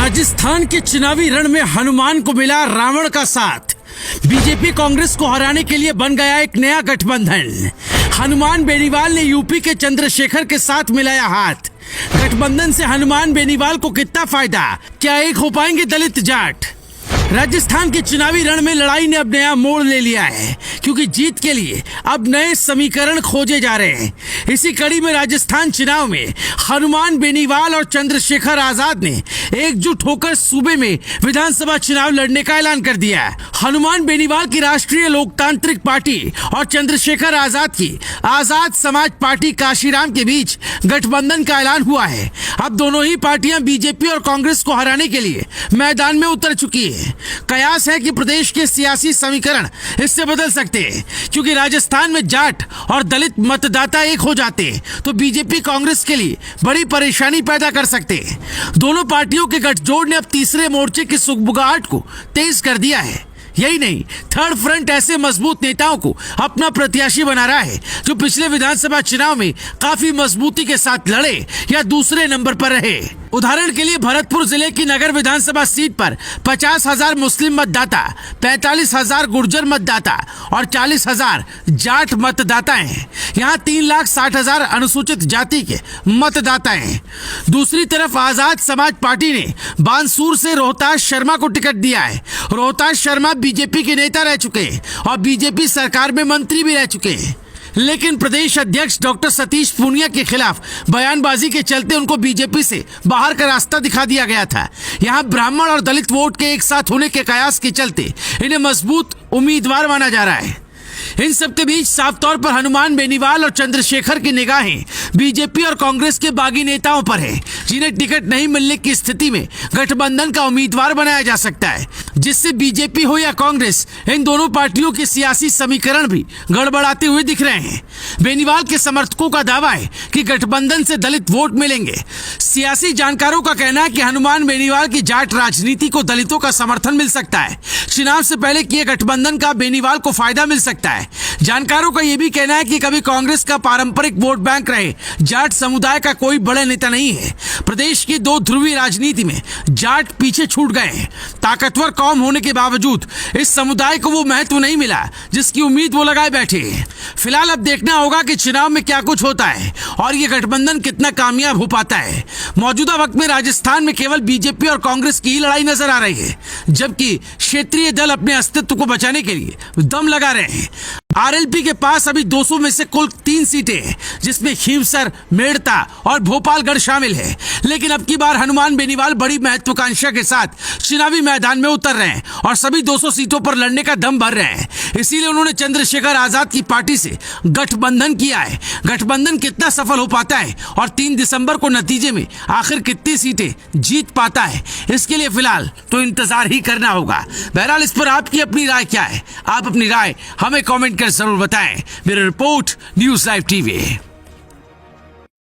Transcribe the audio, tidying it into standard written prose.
राजस्थान के चुनावी रण में हनुमान को मिला रावण का साथ। बीजेपी कांग्रेस को हराने के लिए बन गया एक नया गठबंधन। हनुमान बेनीवाल ने यूपी के चंद्रशेखर के साथ मिलाया हाथ। गठबंधन से हनुमान बेनीवाल को कितना फायदा, क्या एक हो पाएंगे दलित जाट? राजस्थान के चुनावी रण में लड़ाई ने अब नया मोड़ ले लिया है, क्योंकि जीत के लिए अब नए समीकरण खोजे जा रहे हैं। इसी कड़ी में राजस्थान चुनाव में हनुमान बेनीवाल और चंद्रशेखर आजाद ने एकजुट होकर सूबे में विधानसभा चुनाव लड़ने का ऐलान कर दिया है। हनुमान बेनीवाल की राष्ट्रीय लोकतांत्रिक पार्टी और चंद्रशेखर आजाद की आजाद समाज पार्टी काशीराम के बीच गठबंधन का ऐलान हुआ है। अब दोनों ही पार्टियां बीजेपी और कांग्रेस को हराने के लिए मैदान में उतर चुकी है। कयास है कि प्रदेश के सियासी समीकरण इससे बदल सकते हैं, क्योंकि राजस्थान में जाट और दलित मतदाता एक हो जाते तो बीजेपी कांग्रेस के लिए बड़ी परेशानी पैदा कर सकते हैं। दोनों पार्टियों के गठजोड़ ने अब तीसरे मोर्चे की सुगबुगाहट को तेज कर दिया है। यही नहीं, थर्ड फ्रंट ऐसे मजबूत नेताओं को अपना प्रत्याशी बना रहा है जो पिछले विधानसभा चुनाव में काफी मजबूती के साथ लड़े या दूसरे नंबर पर रहे। उदाहरण के लिए भरतपुर जिले की नगर विधानसभा सीट पर 50,000 मुस्लिम मतदाता, 45,000 गुर्जर मतदाता और 40,000 जाट मतदाता हैं। यहाँ 3,60,000 अनुसूचित जाति के मतदाता हैं। दूसरी तरफ आजाद समाज पार्टी ने बानसूर से रोहतास शर्मा को टिकट दिया है। रोहतास शर्मा बीजेपी के नेता रह चुके हैं और बीजेपी सरकार में मंत्री भी रह चुके हैं, लेकिन प्रदेश अध्यक्ष डॉक्टर सतीश पूनिया के खिलाफ बयानबाजी के चलते उनको बीजेपी से बाहर का रास्ता दिखा दिया गया था। यहाँ ब्राह्मण और दलित वोट के एक साथ होने के कयास के चलते इन्हें मजबूत उम्मीदवार माना जा रहा है। इन सबके बीच साफ तौर पर हनुमान बेनीवाल और चंद्रशेखर की निगाहें बीजेपी और कांग्रेस के बागी नेताओं पर है, जिन्हें टिकट नहीं मिलने की स्थिति में गठबंधन का उम्मीदवार बनाया जा सकता है, जिससे बीजेपी हो या कांग्रेस, इन दोनों पार्टियों के सियासी समीकरण भी गड़बड़ाते हुए दिख रहे हैं। बेनीवाल के समर्थकों का दावा है कि गठबंधन से दलित वोट मिलेंगे। सियासी जानकारों का कहना है कि हनुमान बेनीवाल की जाट राजनीति को दलितों का समर्थन मिल सकता है। चुनाव से पहले किए गठबंधन का बेनीवाल को फायदा मिल सकता है। जानकारों का यह भी कहना है कि कभी कांग्रेस का पारंपरिक वोट बैंक रहे जाट समुदाय का कोई बड़ा नेता नहीं है। प्रदेश की दो ध्रुवीय राजनीति में जाट पीछे छूट गए हैं। ताकतवर कौम होने के बावजूद इस समुदाय को वो महत्व नहीं मिला जिसकी उम्मीद वो लगाए बैठे हैं। फिलहाल अब देखना होगा कि चुनाव में क्या कुछ होता है और ये गठबंधन कितना कामयाब हो पाता है। मौजूदा वक्त में राजस्थान में केवल बीजेपी और कांग्रेस की ही लड़ाई नजर आ रही है, जबकि क्षेत्रीय दल अपने अस्तित्व को बचाने के लिए दम लगा रहे हैं। आरएलपी के पास अभी 200 में से कुल 3 सीटें हैं, जिसमें खींवसर, मेड़ता और भोपालगढ़ शामिल है। लेकिन अब की बार हनुमान बेनीवाल बड़ी महत्वाकांक्षा के साथ चुनावी मैदान में उतर रहे हैं और सभी 200 सीटों पर लड़ने का दम भर रहे हैं। इसीलिए उन्होंने चंद्रशेखर आजाद की पार्टी से गठबंधन किया है। गठबंधन कितना सफल हो पाता है और 3 दिसंबर को नतीजे में आखिर कितनी सीटें जीत पाता है, इसके लिए फिलहाल तो इंतजार ही करना होगा। बहरहाल इस पर आपकी अपनी राय क्या है? आप अपनी राय हमें कमेंट कर जरूर बताएं। मेरी रिपोर्ट न्यूज़ लाइव टीवी।